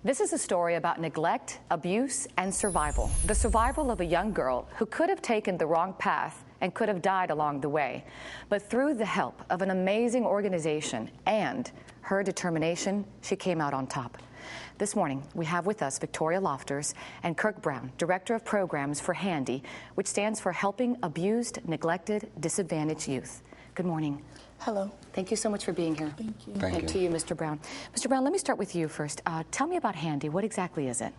This is a story about neglect, abuse, and survival. The survival of a young girl who could have taken the wrong path and could have died along the way. But through the help of an amazing organization and her determination, she came out on top. This morning, we have with us Victoria Lofters and Kirk Brown, Director of Programs for HANDY, which stands for Helping Abused, Neglected, Disadvantaged Youth. Good morning. Hello. Thank you so much for being here. Thank you. And to you, Mr. Brown. Mr. Brown, let me start with you first. Tell me about HANDY. What exactly is it?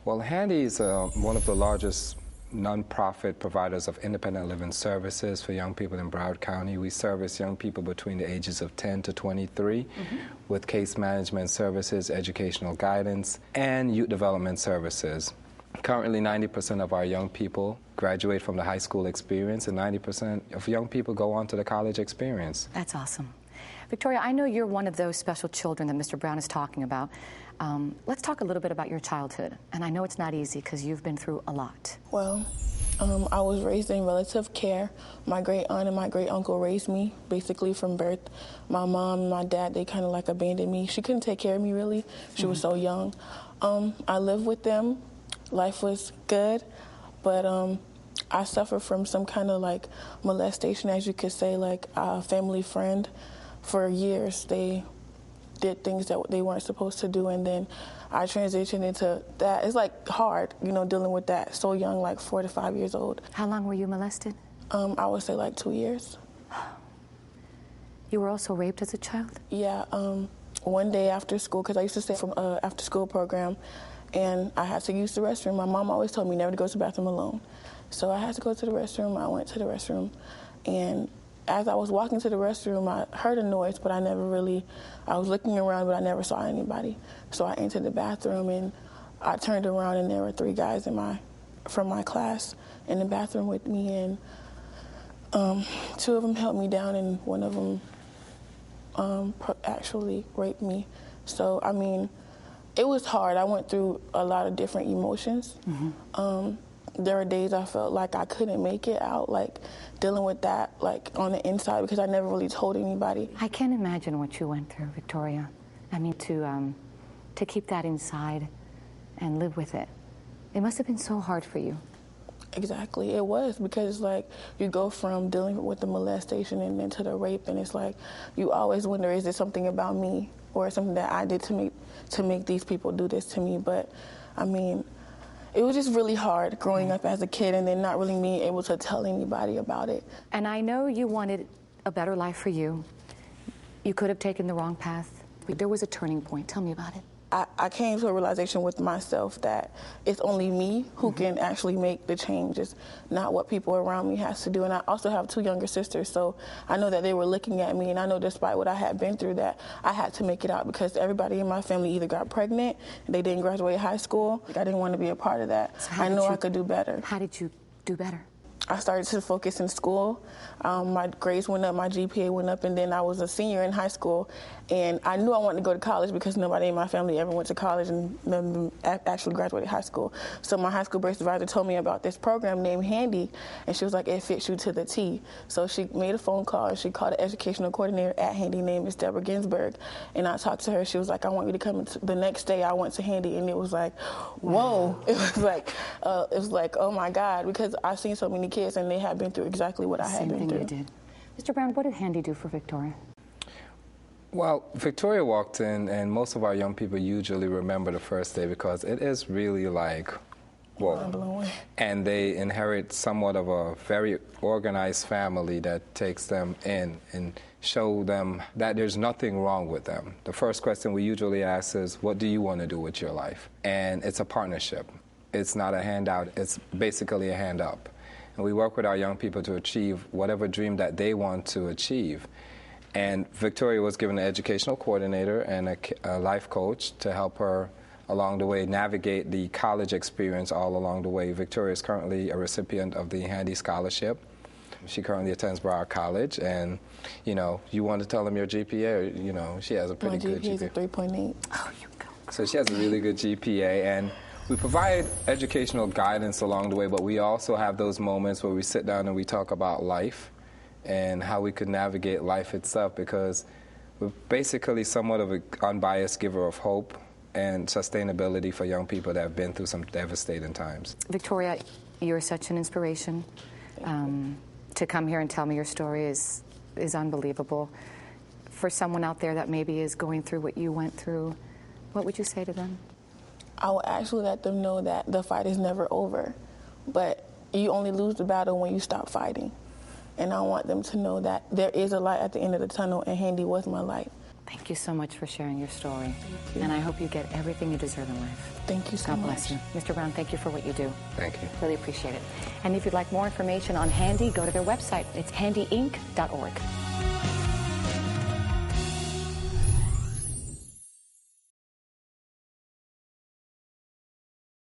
Well, HANDY is one of the largest nonprofit providers of independent living services for young people in Broward County. We service young people between the ages of 10 to 23 with case management services, educational guidance, and youth development services. Currently, 90% of our young people graduate from the high school experience, and 90% of young people go on to the college experience. That's awesome. Victoria, I know you're one of those special children that Mr. Brown is talking about. Let's talk a little bit about your childhood. And I know it's not easy because you've been through a lot. Well, I was raised in relative care. My great aunt and my great uncle raised me basically from birth. My mom and my dad, they kind of like abandoned me. She couldn't take care of me really. She was so young. I lived with them. Life was good, but I suffered from some kind of like molestation, as you could say, like a family friend. For years, they did things that they weren't supposed to do, and then I transitioned into that. It's like hard, you know, dealing with that so young, like 4 to 5 years old. How long were you molested? I would say like 2 years. You were also raped as a child? Yeah, one day after school, because I used to stay from after school program, and I had to use the restroom. My mom always told me never to go to the bathroom alone. So I had to go to the restroom. I went to the restroom, and as I was walking to the restroom, I heard a noise, but I was looking around, but I never saw anybody. So I entered the bathroom, and I turned around, and there were 3 guys from my class in the bathroom with me, and 2 of them held me down, and one of them actually raped me. So, I mean, it was hard. I went through a lot of different emotions. There were days I felt like I couldn't make it out, like dealing with that, like on the inside, because I never really told anybody. I can't imagine what you went through, Victoria. I mean, to keep that inside and live with it. It must have been so hard for you. Exactly, it was, because like you go from dealing with the molestation and then to the rape, and it's like you always wonder, is it something about me or something that I did to make these people do this to me? But I mean, it was just really hard growing up as a kid and then not really being able to tell anybody about it. And I know you wanted a better life for you. You could have taken the wrong path. There was a turning point. Tell me about it. I came to a realization with myself that it's only me who can actually make the changes, not what people around me has to do. And I also have 2 younger sisters, so I know that they were looking at me, and I know despite what I had been through that I had to make it out, because everybody in my family either got pregnant, they didn't graduate high school. I didn't want to be a part of that. So I know I could do better. How did you do better? I started to focus in school. My grades went up, my GPA went up, and then I was a senior in high school. And I knew I wanted to go to college because nobody in my family ever went to college and actually graduated high school. So my high school birth advisor told me about this program named HANDY, and she was like, it fits you to the T. So she made a phone call, and she called the educational coordinator at HANDY, named Ms. Deborah Ginsburg. And I talked to her. She was like, I want you to come. The next day I went to HANDY, and it was like, whoa. Wow. It was like, oh my God, because I've seen so many kids, and they had been through exactly what I had been through. Same thing you did. Mr. Brown, what did HANDY do for Victoria? Well, Victoria walked in, and most of our young people usually remember the first day because it is really like, whoa. And they inherit somewhat of a very organized family that takes them in and show them that there's nothing wrong with them. The first question we usually ask is, what do you want to do with your life? And it's a partnership. It's not a handout. It's basically a hand up. And we work with our young people to achieve whatever dream that they want to achieve. And Victoria was given an educational coordinator and a life coach to help her along the way navigate the college experience all along the way. Victoria is currently a recipient of the HANDY Scholarship. She currently attends Broward College, and, you know, you want to tell them your GPA, or, you know, she has a pretty good GPA. My GPA is a 3.8. Oh, you go. So she has a really good GPA, and we provide educational guidance along the way, but we also have those moments where we sit down and we talk about life and how we could navigate life itself, because we're basically somewhat of an unbiased giver of hope and sustainability for young people that have been through some devastating times. Victoria, you're such an inspiration. To come here and tell me your story is unbelievable. For someone out there that maybe is going through what you went through, what would you say to them? I would actually let them know that the fight is never over, but you only lose the battle when you stop fighting. And I want them to know that there is a light at the end of the tunnel, and Handy was my light. Thank you so much for sharing your story. And I hope you get everything you deserve in life. Thank you so much. God bless you. Mr. Brown, thank you for what you do. Thank you. Really appreciate it. And if you'd like more information on Handy, go to their website. It's handyinc.org.